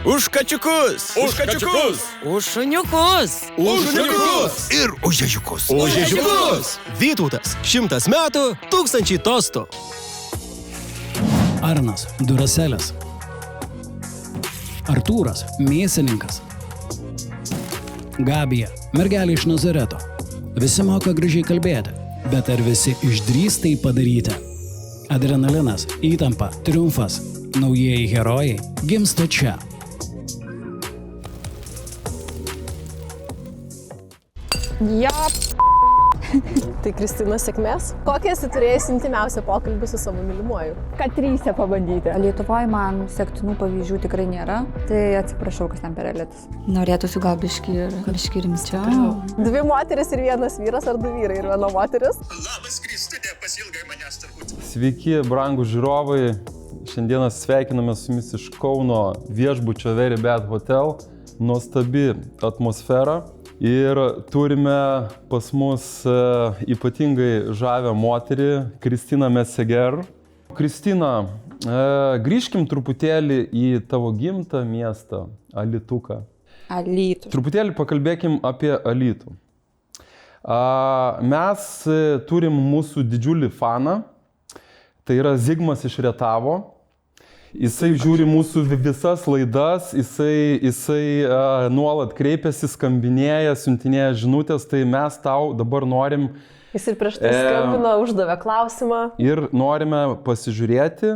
Už kačiukus! Už kačiukus! Už šuniukus! Už šuniukus! Ir už ežiukus! Už ežiukus! Vytautas, 100 metų, 1000 tostų. Arnas, Duracelis. Artūras, mėsininkas. Gabija, mergelė iš Nazareto. Visi moka gražiai kalbėti, bet ar visi išdrįs tai padaryti? Adrenalinas, įtampa, triumfas, naujieji herojai gimsta čia. Tai Kristina, sėkmės. Kokią esi turėjęs intimiausią pokalbį su savo mylimuoju? Kad 3 pabandyti. Lietuvoje man sektinų pavyzdžių tikrai nėra, tai atsiprašau, kas ten per elitas. Norėtųsi gal biškį rimčiau. 2 moteris ir 1 vyras, ar 2 vyrai ir 1 moteris? Labas, Kristinė, pasilgai manęs turbūt. Sveiki, brangūs žiūrovai. Šiandieną sveikiname su jumis iš Kauno viešbučio Very Bad Hotel. Nuostabi atmosfera. Ir turime pas mus ypatingai žavę moterį, Kristiną Meseger. Kristina, grįžkim truputėlį į tavo gimtą miestą, Alytuką. Alytus. Truputėlį pakalbėkim apie Alytų. Mes turim mūsų didžiulį faną, tai yra Zigmas iš Rietavo. Jisai žiūri mūsų visas laidas, jisai nuolat kreipiasi, skambinėja, siuntinėja žinutės, tai mes tau dabar norim... Jis ir prieš tai skambino, uždavė klausimą. Ir norime pasižiūrėti,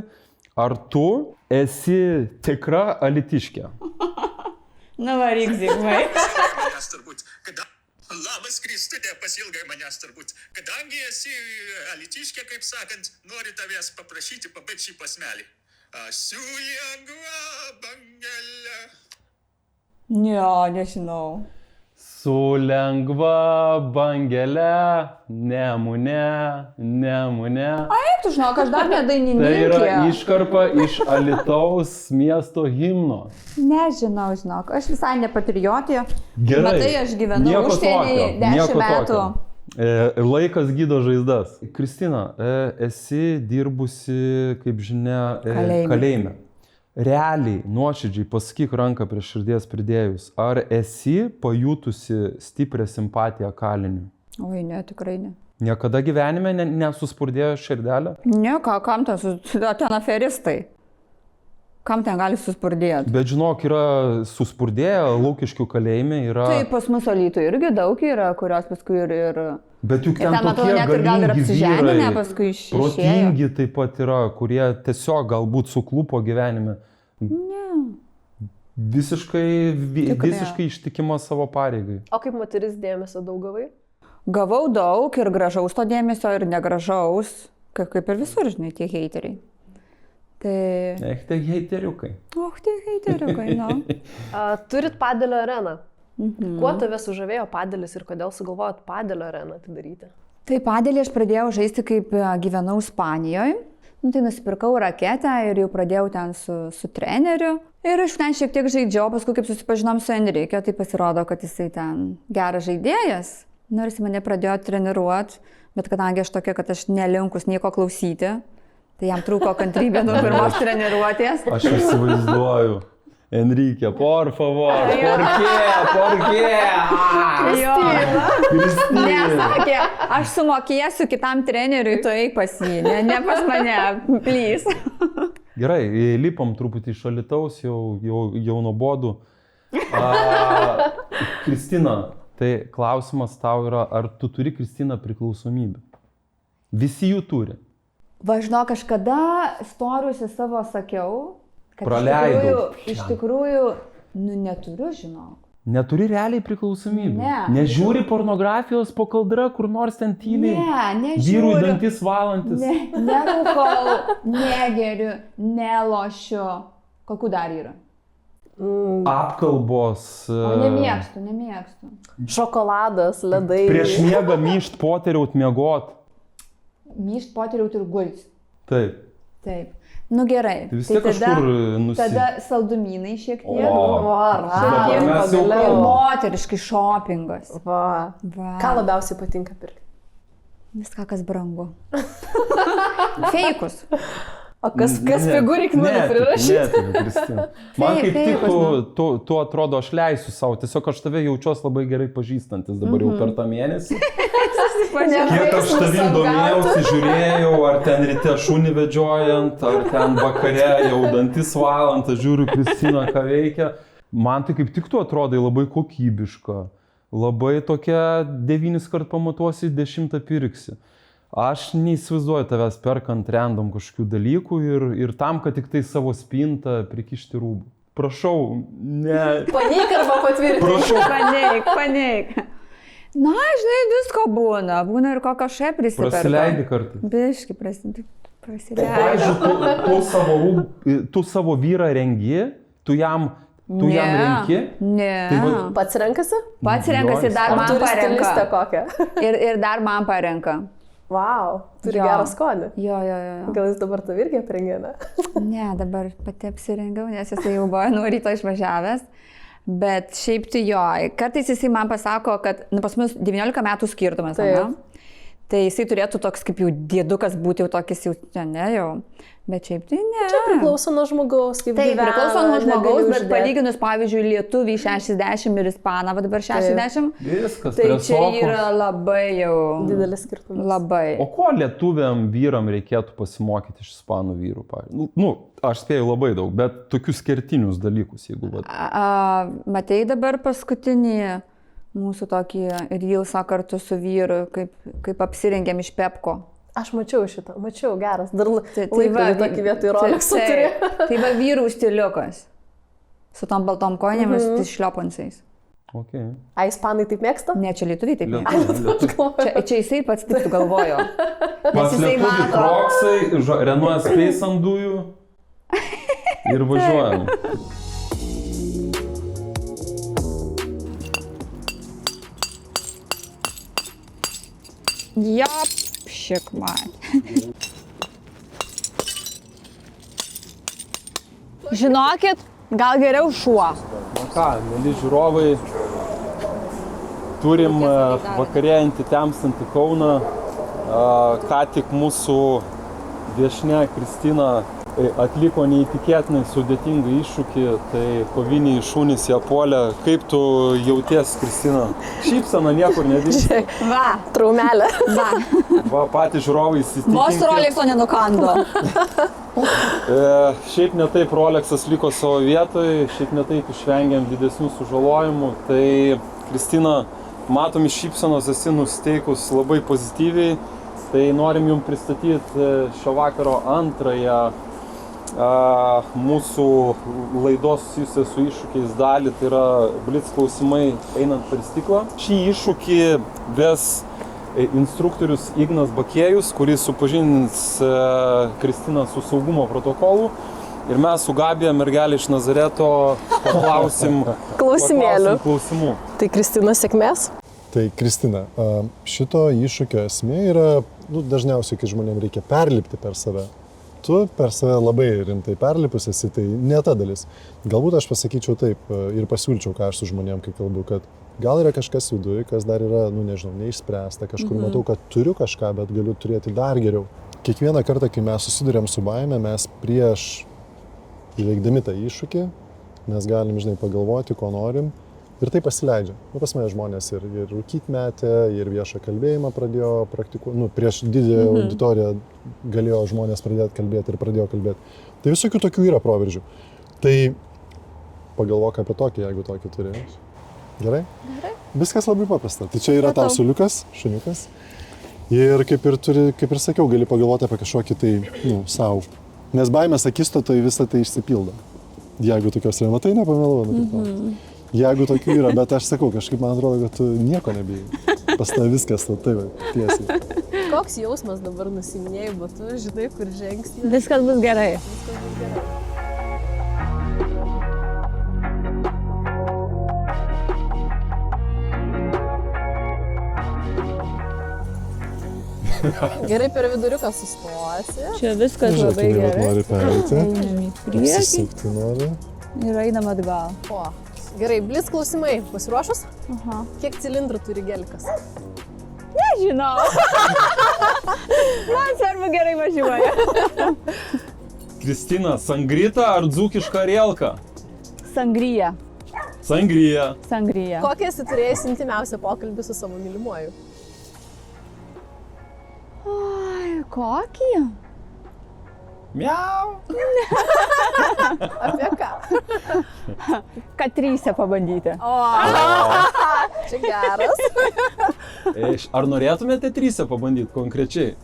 ar tu esi tikra alytiškė. Na varyk, Zigmai. Labas, Kristinė, pasilgai manęs turbūt. Kadangi esi alytiškė, kaip sakant, noriu tavęs paprašyti pabaigti šį posmelį. Su lengva bangelė. Jo, nežinau. Su lengva bangelė, nemune. Ai, tu žinok, aš dar ne dainininkė. Tai yra iškarpa iš Alytaus miesto himno. Nežinau, žinok, aš visai ne patriotė. Gerai. Matai, aš gyvenu užsienį 10 metų. Laikas gydo žaizdas. Kristina, esi dirbusi, kaip žinia, kalėjime. Realiai, nuoširdžiai, pasakyk ranką prie širdies pridėjus, ar esi pajutusi stiprią simpatiją kaliniui? Oi, ne, tikrai ne. Niekada gyvenime nesuspurdėjo širdelę? Ne, kam ten aferistai? Kam ten gali suspurdėti? Bet žinok, yra suspurdėję, Lukiškių kalėjime yra... Tai pas mus Alytuje irgi daug yra, kurios paskui ir... Bet juk ten tokie galingi vyrai, protingi taip pat yra, kurie tiesiog galbūt suklupo gyvenime. Ne. Visiškai ištikima savo pareigai. O kaip moteris dėmesio daug gavai? Gavau daug ir gražaus to dėmesio, ir negražaus, kaip ir visur, žinai, tie heiteriai. Tai... Tai heiteriukai. Tai heiteriukai, no. Turit padelio areną. Kuo tave sužavėjo padelis ir kodėl sugalvojot padelio areną atidaryti? Tai padelį aš pradėjau žaisti, kaip gyvenau Ispanijoje. Tai nusipirkau raketę ir jau pradėjau ten su treneriu. Ir aš ten šiek tiek žaidžiau, paskui kaip susipažinom su Enrique, tai pasirodo, kad jisai ten geras žaidėjas. Nors mane pradėjo treniruoti, bet kadangi aš tokia, kad aš nelinkus nieko klausyti, tai jam trūko kantrybė nuo pirmos treniruotės. Aš įsivaizduoju. Enrique, por favor, por qué? Kristina. Nesakė, aš sumokėsiu kitam treneriui, tu eik pas jį, ne pas mane, please. Gerai, lipam truputį iš Alytaus, jau nuobodu. Kristina, tai klausimas tau yra, ar tu turi, Kristina, priklausomybę? Visi jų turi. Va, žinok, kažkada storiuose savo sakiau, kad praleidau. Iš tikrųjų, neturiu, žinok. Neturi realiai priklausomybę? Ne. Nežiūri pornografijos po kaldra, kur nors ten tyliai? Ne, nežiūriu. Vyrų į dantis valantis? Nerūkau, negeriu, nelošiu. Kokių dar yra? Apkalbos. Nemėgstu. Šokoladas, ledai. Prieš miegą myšt, poteriaut, miegot. Myšt, poteriaut ir gultis. Taip. Nu gerai. Tai vis tiek kažkur tada saldumynai šiek tiek. Mes jau ir moteriškai šopingas. Va. Ką labiausiai patinka pirkti? Viską, kas brangu. Feikus. O kas figūrik nori prirašyti? Ne, Kristina. Man kaip tik tu atrodo, aš leisiu savo, tiesiog aš tave jaučiuos labai gerai pažįstantis dabar jau per tą mėnesį. Kiek aš tavim domėjausi, žiūrėjau, ar ten ryte šunį vedžiojant, ar ten vakare jau dantis valant, aš žiūriu Kristiną, ką veikia. Man tai kaip tik tu atrodai labai kokybiška, labai tokia 9 kart pamatuosi, 10 pirksi. Aš neįsivaizduoju tavęs perkant random kažkokių dalykų ir tam, kad tik tai savo spintą prikišti rūbų. Prašau, ne. Paneik arba patvirtink. Prašau. Paneik. Na, žinai, visko būna. Būna ir kokio šep prisiperka. Prasileidi kartais. Biški, prasileidi. Pavyzdžiui, tu savo vyrą rengi, tu jam renki. Ne. Tai Pats renkasi? Pats renkasi, dar man Turi stilistę parenka. kokią? Ir dar man parenka. Wow, turi Jo. gerą skonį. Jo. Gal jis dabar tau irgi aprengė, ne? Ne, dabar pati apsirengiau, nes jisai jau buvo nuo ryto išvažiavęs. Bet šiaip tai jo, kartais jisai man pasako, kad pas mus 19 metų skirtumas, ne? Tai jisai turėtų toks kaip jau dėdukas būti, jau tokis jau, ne jau. Bet šiaip tai ne. Čia priklauso nuo žmogaus, kaip Taip, gyvena. priklauso nuo žmogaus, bet uždėt. palyginus, pavyzdžiui, lietuvį 60 ir ispaną, va dabar 60. viskas, Tai prie čia sofos. yra labai jau... Didelis skirtumas. Labai. O ko lietuviam vyram reikėtų pasimokyti iš ispanų vyrų? Nu, aš spėju labai daug, bet tokius kertinius dalykus, jeigu... Matei dabar paskutinį mūsų tokį reelsą kartu su vyru, kaip apsirengėm iš Pepko. Aš mačiau šitą, geras. Dar Tai laikrodį tokį vietoj Rolex'o turi. Tai va vyrų stiliukas. Su tom baltom kojinėmis, tais šliopansais. Okay. A, ispanai taip mėgsta? Ne, čia lietuviai taip mėgsta. Lietuviai. Čia jisai pats taip sugalvojo. Pas jisai lietuvių mato. kroksai, Renault Space ant dujų ir važiuojam. Jap, šikmat. Žinokit, gal geriau šuo. Na ką, mėly žiūrovai, turim vakarėjantį temstantį Kauną. Ką tik mūsų viešnia Kristina atliko neįtikėtinai sudėtingą iššūkį, tai koviniai šunys ją puolė. Kaip tu jauties, Kristina? Šypsena niekur nedingsta. Va, Traumelė. Va, patys žiūrovai vos įsitikinkit. Rolexo nenukando. Šiaip ne taip Rolexas liko savo vietoje, šiaip ne taip išvengiam didesnių sužalojimų. Tai, Kristina, matom iš šypsenos esi nusiteikus labai pozityviai. Tai norim jums pristatyti šio vakaro antrąją mūsų laidos susijusią su iššūkiais dalį, tai yra blitz klausimai einant per stiklą. Šį iššūkį ves instruktorius Ignas Bakėjus, kuris supažindins Kristiną su saugumo protokolu. Ir mes su Gabija, mergelė iš Nazareto, paklausim klausimų. Tai Kristina, sėkmės? Tai Kristina, šito iššūkio esmė yra, dažniausiai, kai žmonėms reikia perlipti per save. Tu per save labai rimtai perlipus esi, tai ne ta dalis. Galbūt aš pasakyčiau taip ir pasiūlyčiau, ką aš su žmonėm, kai kalbu, kad gal yra kažkas viduje, kas dar yra, neišspręsta, kažkur matau, kad turiu kažką, bet galiu turėti dar geriau. Kiekvieną kartą, kai mes susidurėm su baime, mes prieš įveikdami tą iššūkį, mes galim, pagalvoti, ko norim. Ir tai pasileidžia. Pas mane žmonės ir rūkyt metė, ir viešą kalbėjimą pradėjo praktikuoti. Prieš didelę auditoriją galėjo žmonės pradėti kalbėti ir pradėjo kalbėti. Tai visokių tokių yra proveržių. Tai pagalvok apie tokį, jeigu tokį turi. Gerai? Gerai. Viskas labai paprasta. Tai čia yra tau suliukas, šuniukas. Ir kaip ir sakiau, gali pagalvoti apie kažkokį tai, savo. Nes baimės akistotai visą tai išsipildo. Jeigu tokios yra, matai, nepameluoju. Jeigu tokių yra, bet aš sakau, kažkaip man atrodo, kad tu nieko nebijai. Pas tave viskas, taip, tiesiai. Koks jausmas dabar nusiminėjai batus, žinai, kur žengsi? Viskas bus gerai. Gerai, per viduriuką sustosi. Čia viskas labai Žiūrėk, gerai. nori pereiti, Einam į priekį apsisukti nori. ir einam atgal. O, gerai, blitz klausimai. Pasiruošus? Kiek cilindrų turi gelikas? Nežinau. Man svarbu gerai važiuoja. Kristina, sangrita ar dzūkiška rielka? Sangrija. Sangrija. Sangrija. Kokią esi turėjęs intimiausią pokalbį su savo mylimuoju? Ai, kokį? Miau. Apie ką? Kad 3 pabandyti. O, čia geras. Ar norėtumėte 3 pabandyti konkrečiai?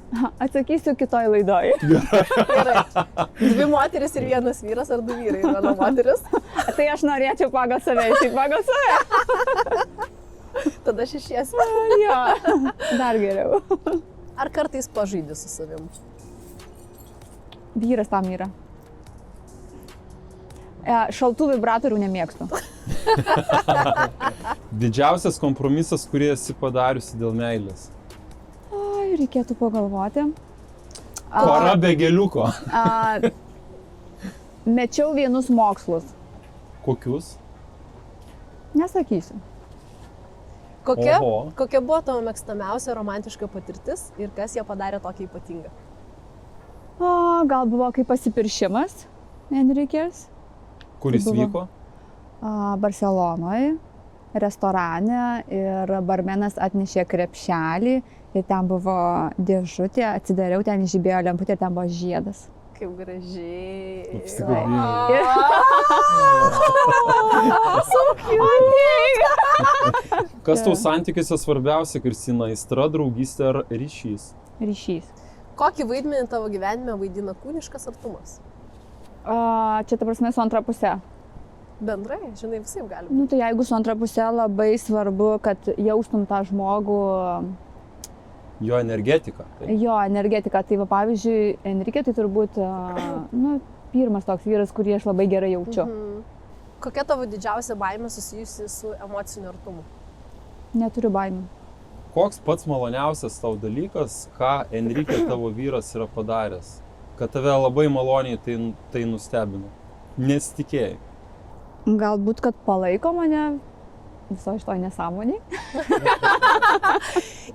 Atsakysiu kitoj laidoj. Gerai. 2 moteris ir 1 vyras ar 2 vyrai ir 1 moteris? Tai aš norėčiau pagal save, tik pagal save. Tada 6. Jo, dar geriau. Ar kartais pažaidi su savim? Vyras tam yra. Šaltų vibratorių nemėgstu. Didžiausias kompromisas, kurį esi padariusi dėl meilės? Ai, reikėtų pagalvoti. Pora be gėliuko. Mečiau vienus mokslus. Kokius? Nesakysiu. Kokia Oho. buvo tavo mėgstamiausia romantiška patirtis ir kas ją padarė tokia ypatinga? Gal buvo kaip pasipiršimas Enrikės. Kuris buvo? vyko? Barselonoje, restorane ir barmenas atnešė krepšelį ir ten buvo dėžutė, atsidariau, ten žibėjo lemputė ir ten buvo žiedas. Kaip gražiai. Kas tau santykiuose svarbiausia, Kristina? Aistra, draugystė ar ryšys? Ryšys. Kokį vaidmenį tavo gyvenime vaidina kūniškas artumas? Čia ta prasme su antra pusė. Bendrai, žinai, visai gali būti. Nu, tai jeigu su antra pusė labai svarbu, kad jaustum tą žmogų, Jo energetika. Tai. jo energetiką. Tai va, pavyzdžiui, Enrikė tai turbūt pirmas toks vyras, kurį aš labai gerai jaučiu. Kokia tavo didžiausia baimė susijusi su emociniu artumu? Neturiu baimių. Koks pats maloniausias tau dalykas, ką Enrikė tavo vyras yra padaręs? Kad tave labai maloniai tai nustebino. Nesitikėjai. Galbūt, kad palaiko mane viso šitoj nesąmoniai.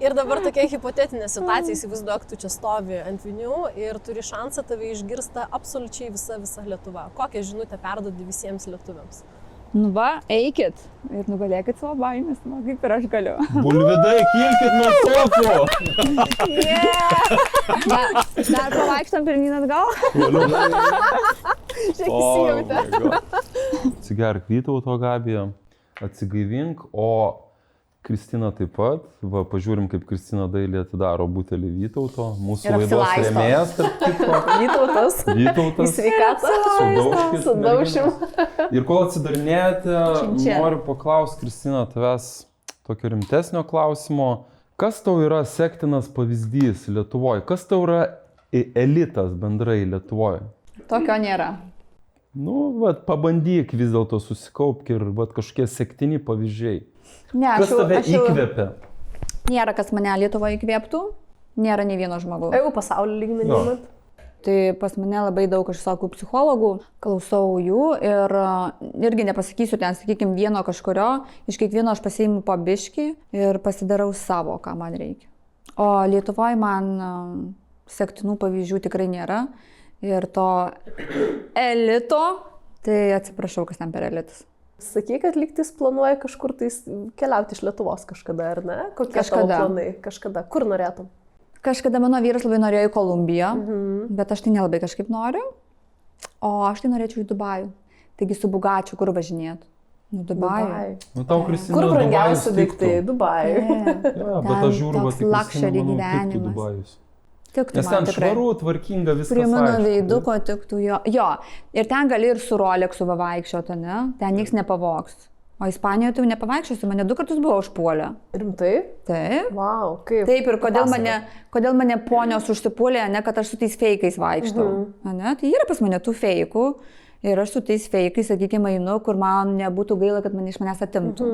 Ir dabar tokia hipotetinė situacija, įsivaizduok, tu čia stovi ant vinių ir turi šansą tave išgirsta absoliučiai visa Lietuva. Kokią žinutę perduodi visiems lietuviams? Nu va, eikit ir nugalėkit savo baimės, kaip ir aš galiu. Bulvidai, kilkit nuo sofų! Dar pavaikštam pirmyn atgal. Žiūrėk, įsijautė. Atsigerk Vytauto, Gabija, atsigaivink, o Kristina taip pat. Va, pažiūrim, kaip Kristina dailiai atidaro butelį Vytauto. Mūsų Ir laidos apsilaisto. rėmėjas, tarp kitko. Vytautas. Vytautas. Į sveikatą. Sudaužkit. Sudaušim. Ir kol atsidarinėjate, Čia. noriu paklausti, Kristina, tavęs tokio rimtesnio klausimo. Kas tau yra sektinas pavyzdys Lietuvoje? Kas tau yra elitas bendrai Lietuvoje? Tokio nėra. Nu, vat, pabandyk vis dėlto susikaupk ir vat, kažkokie sektini pavyzdžiai. Ne, Kas tave įkvepia? Nėra, kas mane Lietuvoje įkvėptų. Nėra nei vieno žmogaus. Jeigu pasaulio lygmenį Jo. imant. Tai pas mane labai daug, aš sakau, psichologų, klausau jų ir irgi nepasakysiu ten, sakykime, vieno kažkurio, iš kiekvieno aš pasiimu po biškį ir pasidarau savo, ką man reikia. O Lietuvoje man sektinų pavyzdžių tikrai nėra ir to elito, tai atsiprašau, kas ten per elitas. Sakai, kad lygtis planuoja kažkur tais keliauti iš Lietuvos kažkada, ar ne? Kokie tavo Kažkada. planai? Kažkada. Kur norėtum? Kažkada mano vyras labai norėjo į Kolumbiją, bet aš tai nelabai kažkaip noriu, o aš tai norėčiau į Dubajų. Taigi su Bugačiu, kur važinėt? Nu, Dubajų. Nu, tau, Kristina, Kur Dubajus brangiausi daiktai? tiktų. Dubai. Ja, bet aš žiūriu, toks kad luxury tiktų gyvenimas. Dubajus. Tiktų Nes ten man tikrai. švaru, tvarkinga, viskas. Prie mano aišku. veiduko tiktų jo. Jo, ir ten gali ir su Rolexu vaikščioti, ne? Ten nieks nepavogs. O Ispanijoje tai nepavaikščiosiu, mane 2 kartus buvo užpuolę. Rimtai? Taip. Vau, kaip? Taip, ir kodėl Pasakok. mane ponios užsipuolė, ne, kad aš su tais feikais vaikštau. Ne? Tai yra pas mane tų feikų ir aš su tais feikais, sakykime, einu, kur man nebūtų gaila, kad mane iš manęs atimtų.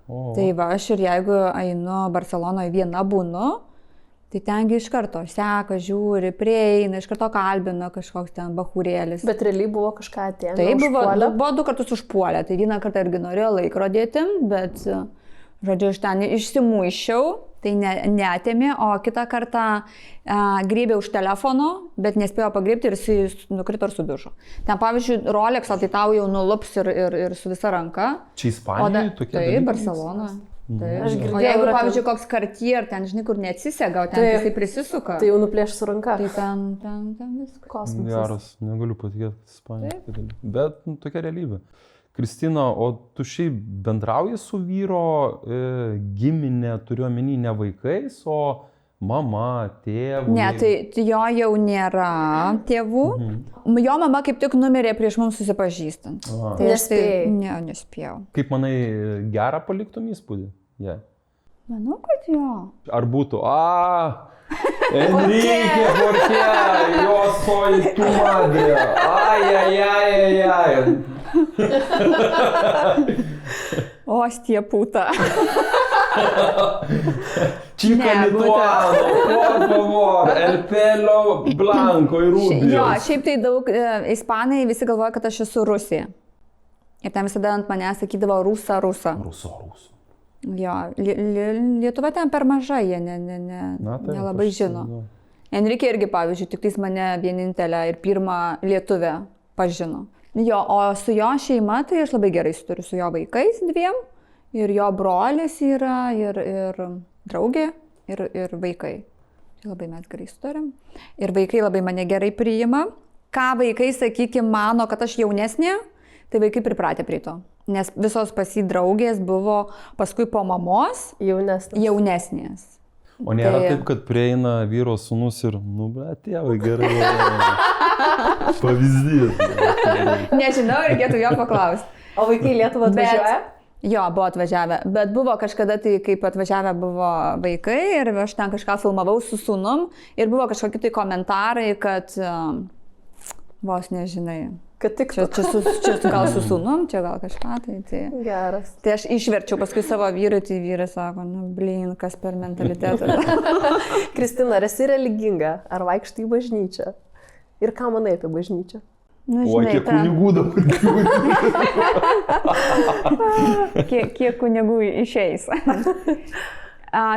O. Tai va, aš ir jeigu einu Barcelonoje viena būnu, tai tengi iš karto seka, žiūri, prieina, iš karto kalbina kažkoks ten bachūrėlis. Bet realiai buvo kažką atėję. Tai buvo 2 kartus užpuolę, tai vieną kartą irgi norėjo laikrodį atimt, bet, žodžiu, aš ten išsimuišiau Tai neatėmė, o kitą kartą grėbė už telefono, bet nespėjo pagrėbti ir jis nukrito ir sudužo. Ten, pavyzdžiui, Rolexą tai tau jau nulups ir su visa ranka. Čia Ispanijoje tokie dalykai? Taip, Barcelona. Aš girdėjau, O jeigu, yra pavyzdžiui, koks Cartier, ten, žinai, kur neatsisega, o ten jisai prisisuka. Tai jau nuplėš su ranka. Tai ten viskas. Kosmosas. Geras, negaliu patikėti, kad Ispanijoje tokie dalykai. Bet tokia realybė. Kristina, o tu šiaip bendrauji su vyro giminė, turiu omeny ne vaikais, o mama, tėvai? Ne, tai jo jau nėra tėvų. Jo mama kaip tik numirė prieš mums susipažįstant. Tai aš nespėjau. Kaip manai, gerą paliktum įspūdį? Yeah. Manau, kad jo. Ar būtų, Enrique, Porche, jos soy tu madre. Ai. Ostie puta. Chica lituano, por favor, el pelo blanco ir rubio. Jo, šiaip tai daug, ispanai visi galvoja, kad aš esu Rusija. Ir ten visada ant manęs sakydavo Rusa. Ruso. Jo, Lietuva ten per mažai, jie nelabai žino. Enrique irgi, pavyzdžiui, tik tais mane vienintelę ir pirmą lietuvę pažino. Jo, o su jo šeima, tai aš labai gerai suturiu su jo vaikais dviem. Ir jo brolis yra, ir draugė, ir vaikai. Tai labai mes gerai suturim. Ir vaikai labai mane gerai priima. Ką vaikai, sakykime, mano, kad aš jaunesnė, tai vaikai pripratę prie to. Nes visos pas jį draugės buvo paskui po mamos jaunesnės. O nėra taip, kad prieina vyro sūnus ir, tėvai gerai. Pavyzdys. Nežinau, reikėtų jo paklausti. O vaikai Lietuvą atvažiuoja? Jo, buvo atvažiavę, bet buvo kažkada tai, kaip atvažiavę buvo vaikai ir aš ten kažką filmavau su sūnum ir buvo kažkokie tai komentarai, kad vos nežinai. Kad tik čia gal su sūnum, čia gal kažką tai. Geras. Tai aš išverčiau paskui savo vyrui, tai vyras sako, kas per mentalitetą. Kristina, ar esi religinga? Ar vaikštai į bažnyčią? Ir ką manai apie bažnyčią? O kiek kunigų dabar? Kiek kunigų išeis.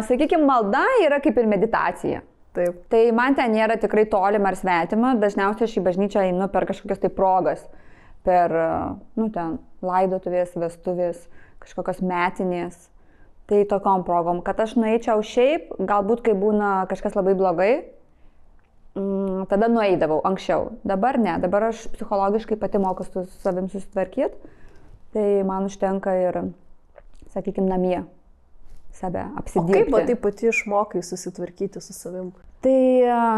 Sakykime, malda yra kaip ir meditacija. Taip. Tai man ten nėra tikrai tolima ar svetima, dažniausiai aš į bažnyčią einu per kažkokias tai progas, per, ten, laidotuvės, vestuvės, kažkokios metinės. Tai tokiom progom, kad aš nueičiau šiaip, galbūt kai būna kažkas labai blogai, tada nueidavau anksčiau. Dabar ne, dabar aš psichologiškai pati moku su savim susitvarkyti, tai man užtenka ir, sakykime, namie save apsidirbti. O kaip tai pati išmokai susitvarkyti su savim? Tai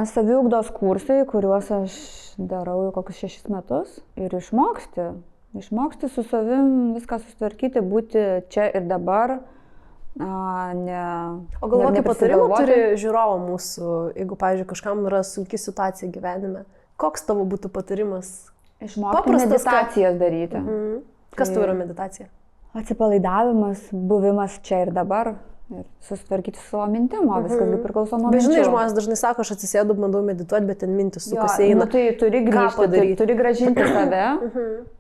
saviugdos kursai, kuriuos aš darau jau kokius 6 metus ir išmoksti su savim viską susitvarkyti, būti čia ir dabar. O gal kokį patarimą turi žiūrovo mūsų, jeigu, pavyzdžiui, kažkam yra sunki situacija gyvenime? Koks tavo būtų patarimas? Išmokti meditacijas daryti. Kas tai yra meditacija? Atsipalaidavimas, buvimas čia ir dabar. Ir susitvarkyti su savo mintim, o viskas priklauso nuo minčių. Bet žinai, žmonės dažnai sako, aš atsisėdu, bandau medituoti, bet ten mintis sukasi eina. Tai turi grįžti, turi gražinti save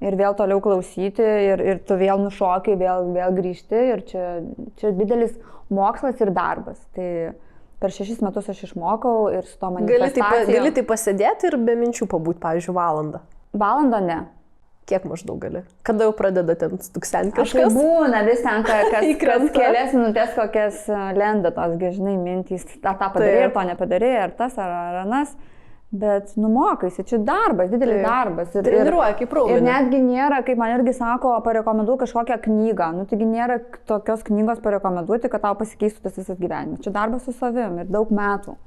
ir vėl toliau klausyti ir tu vėl nušokai, vėl grįžti ir čia didelis mokslas ir darbas. Tai per 6 metus aš išmokau ir su to manifestacija. Gali tai pasėdėti ir be minčių pabūt, pavyzdžiui, valandą? Valandą ne. Kiek maždaug gali? Kada jau pradeda ten stuksenti kažkas? Kažkas būna vis ten, kas kelias minutės kokias lenda tos, žinai, mintys, tą padarė, to nepadarė, ar tas, ar anas. Bet numokaisi, čia darbas, didelis darbas. Treniruoja kaip raumenį. Ir netgi nėra, kaip man irgi sako, parekomenduoju kažkokią knygą. Taigi nėra tokios knygos parekomenduoti, kad tau pasikeistų tas visas gyvenimas. Čia darbas su savim ir daug metų.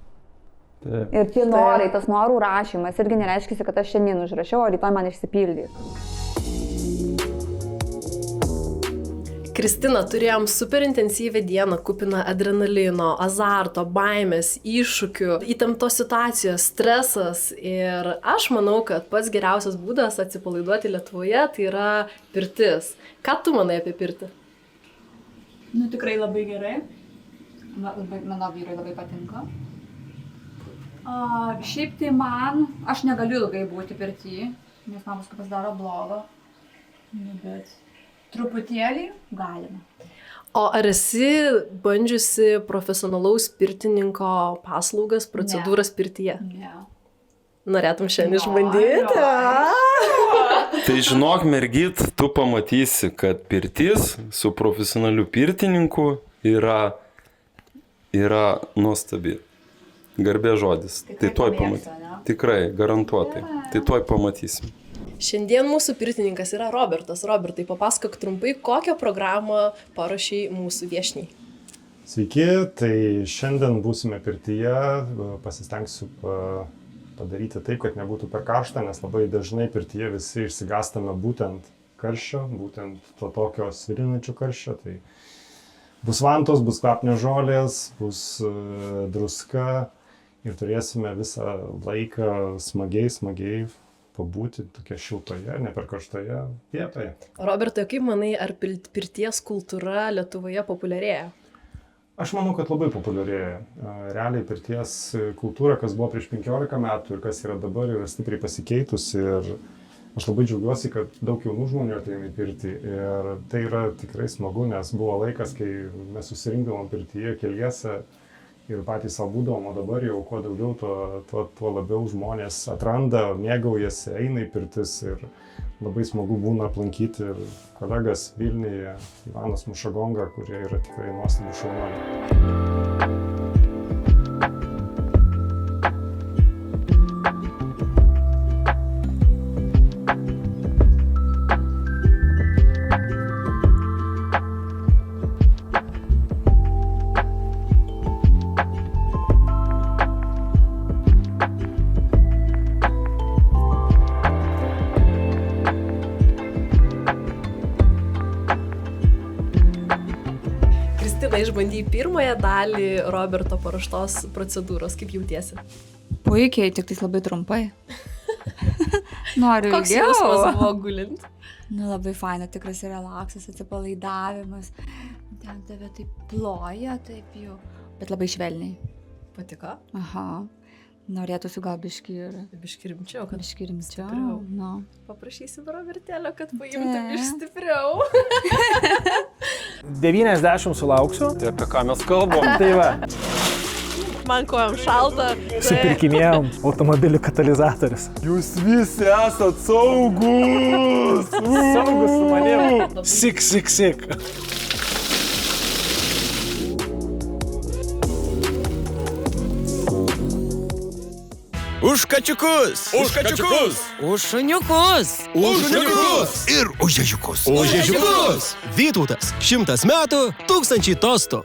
Ir tie norai, tas norų rašymas irgi nereiškia, kad aš šiandien užrašiau, o rytoj man išsipildys. Kristina, turėjom super intensyvią dieną, kupiną adrenalino, azarto, baimės, iššūkių, įtemptos situacijos, stresas. Ir aš manau, kad pats geriausias būdas atsipalaiduoti Lietuvoje tai yra pirtis. Ką tu manai apie pirtį? Tikrai labai gerai. Mano vyrui labai patinka. Šiaip tai aš negaliu ilgai būti pirty, nes man paskui pasidaro blogo, bet truputėlį galima. O ar esi bandžiusi profesionalaus pirtininko paslaugas, procedūras pirtyje? Ne. Norėtum šiandien išbandyti? Tai žinok, mergyt, tu pamatysi, kad pirtis su profesionaliu pirtininku yra nuostabi. Garbė žodis. Tai tuoj pamatysim. Tikrai, garantuotai. Tai tuoj pamatysim. Šiandien mūsų pirtininkas yra Robertas. Robertai, papasakok trumpai, kokią programą paruošei mūsų viešniai. Sveiki, tai šiandien būsime pirtyje, pasistengsiu padaryti taip, kad nebūtų per karšta, nes labai dažnai pirtyje visi išsigąstame būtent karščio, būtent to tokio svirinančio karščio. Tai bus vantos, bus kvapnės žolės, bus druska ir turėsime visą laiką smagiai pabūti tokia šiltoje, ne per karštoje vietoje. Robertai, kaip manai, ar pirties kultūra Lietuvoje populiarėja? Aš manau, kad labai populiarėja. Realiai pirties kultūra, kas buvo prieš 15 metų ir kas yra dabar, yra stipriai pasikeitusi ir aš labai džiaugiuosi, kad daug jaunų žmonių ateina į pirtį ir tai yra tikrai smagu, nes buvo laikas, kai mes susirinkdavom pirtyje keliese ir patys savo būdavom, o dabar jau kuo daugiau, tuo labiau žmonės atranda, mėgaujasi, eina į pirtis ir labai smagu būna aplankyti ir kolegas Vilniuje, Ivanas Mušagonga, kurie yra tikrai nuostabi šaunuoliai. Išbandėjai pirmąją dalį Roberto paruoštos procedūros. Kaip jautiesi? Puikiai, tik tais labai trumpai. Noriu Koks ilgiau. jausmas buvo gulint? Nu, labai faina, tikras relaksas, atsipalaidavimas. Ten tave taip ploja, taip jau. Bet labai švelniai. Patiko? Aha. Norėtųsi gal biškį ir... Biškį rimčiau, kad Biškį rimčiau. stipriau. No. Paprašysim Robertėlio, kad paimtum iš stipriau. 90 sulauksiu. Tai apie ką mes kalbam? Tai va, Man kojom šalta. supirkinėjom automobilių katalizatorius. Jūs visi esat saugus! Saugus su manim. Sik. Už kačiukus! Už kačiukus! Už šuniukus. Už šuniukus! Ir už ežiukus! Už ežiukus! Vytautas, 100 metų, 1000 tostų.